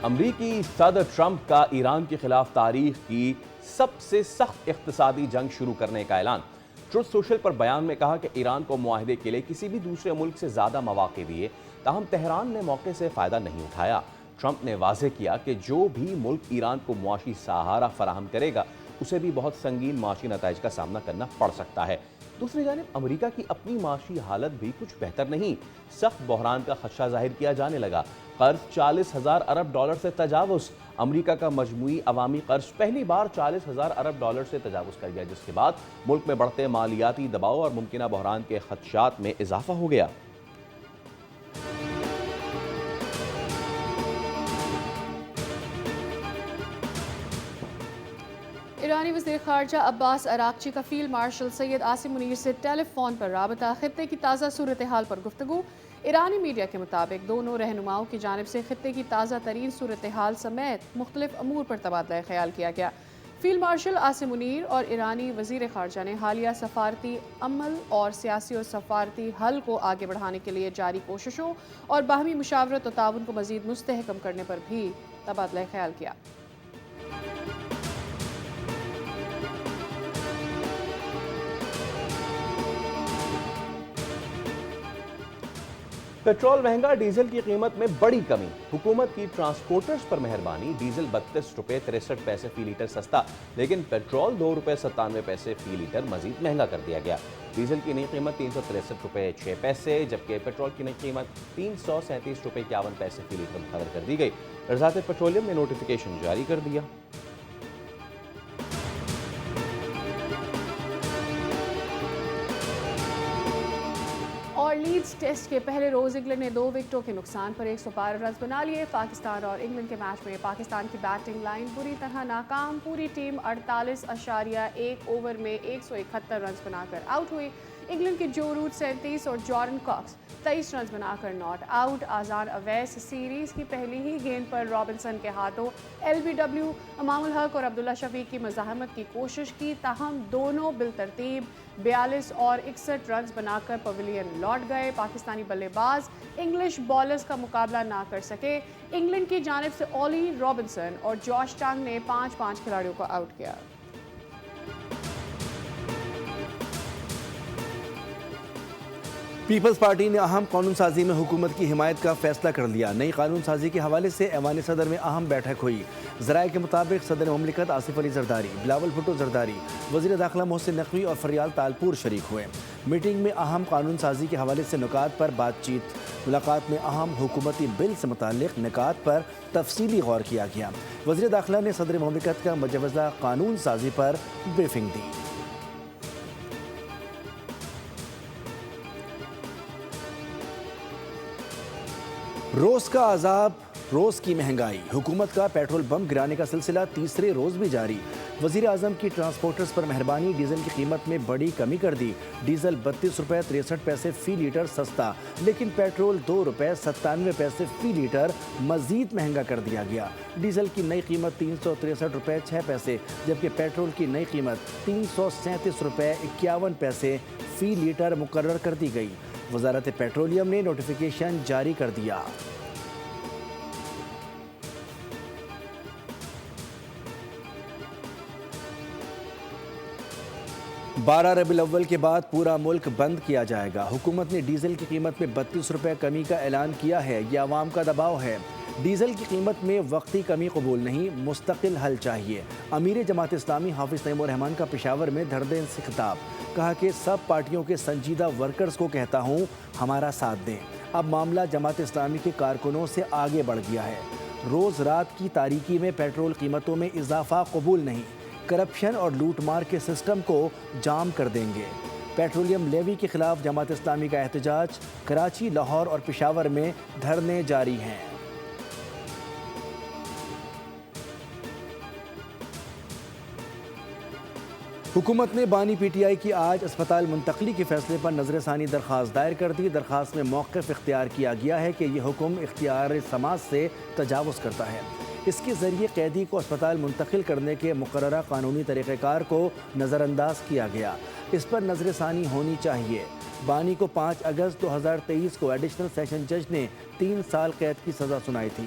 امریکی صدر ٹرمپ کا ایران کے خلاف تاریخ کی سب سے سخت اقتصادی جنگ شروع کرنے کا اعلان۔ ٹروتھ سوشل پر بیان میں کہا کہ ایران کو معاہدے کے لیے کسی بھی دوسرے ملک سے زیادہ مواقع دیے، تاہم تہران نے موقع سے فائدہ نہیں اٹھایا۔ ٹرمپ نے واضح کیا کہ جو بھی ملک ایران کو معاشی سہارا فراہم کرے گا اسے بھی بہت سنگین معاشی نتائج کا سامنا کرنا پڑ سکتا ہے۔ دوسری جانب امریکہ کی اپنی معاشی حالت بھی کچھ بہتر نہیں۔ سخت بحران کا خدشہ ظاہر کیا جانے لگا۔ قرض 40,000 ارب ڈالر سے تجاوز۔ امریکہ کا مجموعی عوامی قرض پہلی بار 40,000 ارب ڈالر سے تجاوز کر گیا، جس کے بعد ملک میں بڑھتے مالیاتی دباؤ اور ممکنہ بحران کے خدشات میں اضافہ ہو گیا۔ ایرانی وزیر خارجہ عباس عراقچی کا فیلڈ مارشل سید عاصم منیر سے ٹیلی فون پر رابطہ، خطے کی تازہ صورتحال پر گفتگو۔ ایرانی میڈیا کے مطابق دونوں رہنماؤں کی جانب سے خطے کی تازہ ترین صورتحال سمیت مختلف امور پر تبادلہ خیال کیا گیا۔ فیلڈ مارشل عاصم منیر اور ایرانی وزیر خارجہ نے حالیہ سفارتی عمل اور سیاسی اور سفارتی حل کو آگے بڑھانے کے لیے جاری کوششوں اور باہمی مشاورت و تعاون کو مزید مستحکم کرنے پر بھی تبادلہ خیال کیا۔ پیٹرول مہنگا، ڈیزل کی قیمت میں بڑی کمی۔ حکومت کی ٹرانسپورٹرز پر مہربانی، ڈیزل 32 روپے 63 پیسے فی لیٹر سستا، لیکن پیٹرول 2 روپے 97 پیسے فی لیٹر مزید مہنگا کر دیا گیا۔ ڈیزل کی نئی قیمت 363 روپے 6 پیسے جبکہ پیٹرول کی نئی قیمت 337 روپے 51 پیسے فی لیٹر مقرر کر دی گئی۔ وزارت پیٹرولیم نے نوٹیفیکیشن جاری کر دیا۔ اور لیڈز ٹیسٹ کے پہلے روز انگلینڈ نے 2 وکٹوں کے نقصان پر 112 رنز بنا لیے۔ پاکستان اور انگلینڈ کے میچ میں پاکستان کی بیٹنگ لائن بری طرح ناکام، پوری ٹیم 48.1 اوور میں 171 رنز بنا کر آؤٹ ہوئی۔ انگلینڈ کے جو روٹ 37 اور جارڈن کاکس 23 رنز بنا کر ناٹ آؤٹ۔ آزان اویس سیریز کی پہلی ہی گیند پر رابنسن کے ہاتھوں LBW، امام الحق اور عبداللہ شفیق کی مزاحمت کی کوشش کی، تاہم دونوں بالترتیب 42 اور 61 رنز بنا کر پویلین لوٹ گئے۔ پاکستانی بلے باز انگلش بالرز کا مقابلہ نہ کر سکے۔ انگلینڈ کی جانب سے اولی رابنسن اور جوش ٹانگ نے 5 کھلاڑیوں کو آؤٹ کیا۔ پیپلز پارٹی نے اہم قانون سازی میں حکومت کی حمایت کا فیصلہ کر لیا۔ نئی قانون سازی کے حوالے سے ایوان صدر میں اہم بیٹھک ہوئی۔ ذرائع کے مطابق صدر مملکت آصف علی زرداری، بلاول بھٹو زرداری، وزیر داخلہ محسن نقوی اور فریال تالپور شریک ہوئے۔ میٹنگ میں اہم قانون سازی کے حوالے سے نکات پر بات چیت۔ ملاقات میں اہم حکومتی بل سے متعلق نکات پر تفصیلی غور کیا گیا۔ وزیر داخلہ نے صدر مملکت کا مجوزہ قانون سازی پر بریفنگ دی۔ روز کا عذاب، روز کی مہنگائی، حکومت کا پیٹرول بم گرانے کا سلسلہ تیسرے روز بھی جاری۔ وزیر اعظم کی ٹرانسپورٹرز پر مہربانی، ڈیزل کی قیمت میں بڑی کمی کر دی۔ ڈیزل 32 روپے 63 پیسے فی لیٹر سستا، لیکن پیٹرول 2 روپے 97 پیسے فی لیٹر مزید مہنگا کر دیا گیا۔ ڈیزل کی نئی قیمت 363 روپے 6 پیسے جبکہ پیٹرول کی نئی قیمت 337 روپے 51 پیسے فی لیٹر مقرر کر دی گئی۔ وزارت پیٹرولیم نے نوٹیفیکیشن جاری کر دیا۔ بارہ ربیع الاول کے بعد پورا ملک بند کیا جائے گا۔ حکومت نے ڈیزل کی قیمت میں 32 روپے کمی کا اعلان کیا ہے۔ یہ عوام کا دباؤ ہے۔ ڈیزل کی قیمت میں وقتی کمی قبول نہیں، مستقل حل چاہیے۔ امیر جماعت اسلامی حافظ نعیم الرحمن کا پشاور میں دھرنے سے خطاب، کہا کہ سب پارٹیوں کے سنجیدہ ورکرز کو کہتا ہوں ہمارا ساتھ دیں۔ اب معاملہ جماعت اسلامی کے کارکنوں سے آگے بڑھ گیا ہے۔ روز رات کی تاریکی میں پیٹرول قیمتوں میں اضافہ قبول نہیں، کرپشن اور لوٹ مار کے سسٹم کو جام کر دیں گے۔ پیٹرولیم لیوی کے خلاف جماعت اسلامی کا احتجاج، کراچی، لاہور اور پشاور میں دھرنے جاری ہیں۔ حکومت نے بانی پی ٹی آئی کی آج اسپتال منتقلی کے فیصلے پر نظر ثانی درخواست دائر کر دی۔ درخواست میں موقف اختیار کیا گیا ہے کہ یہ حکم اختیار سماج سے تجاوز کرتا ہے۔ اس کے ذریعے قیدی کو اسپتال منتقل کرنے کے مقررہ قانونی طریقہ کار کو نظر انداز کیا گیا۔ اس پر نظر ثانی ہونی چاہیے۔ بانی کو 5 اگست 2023 کو ایڈیشنل سیشن جج نے 3 سال قید کی سزا سنائی تھی۔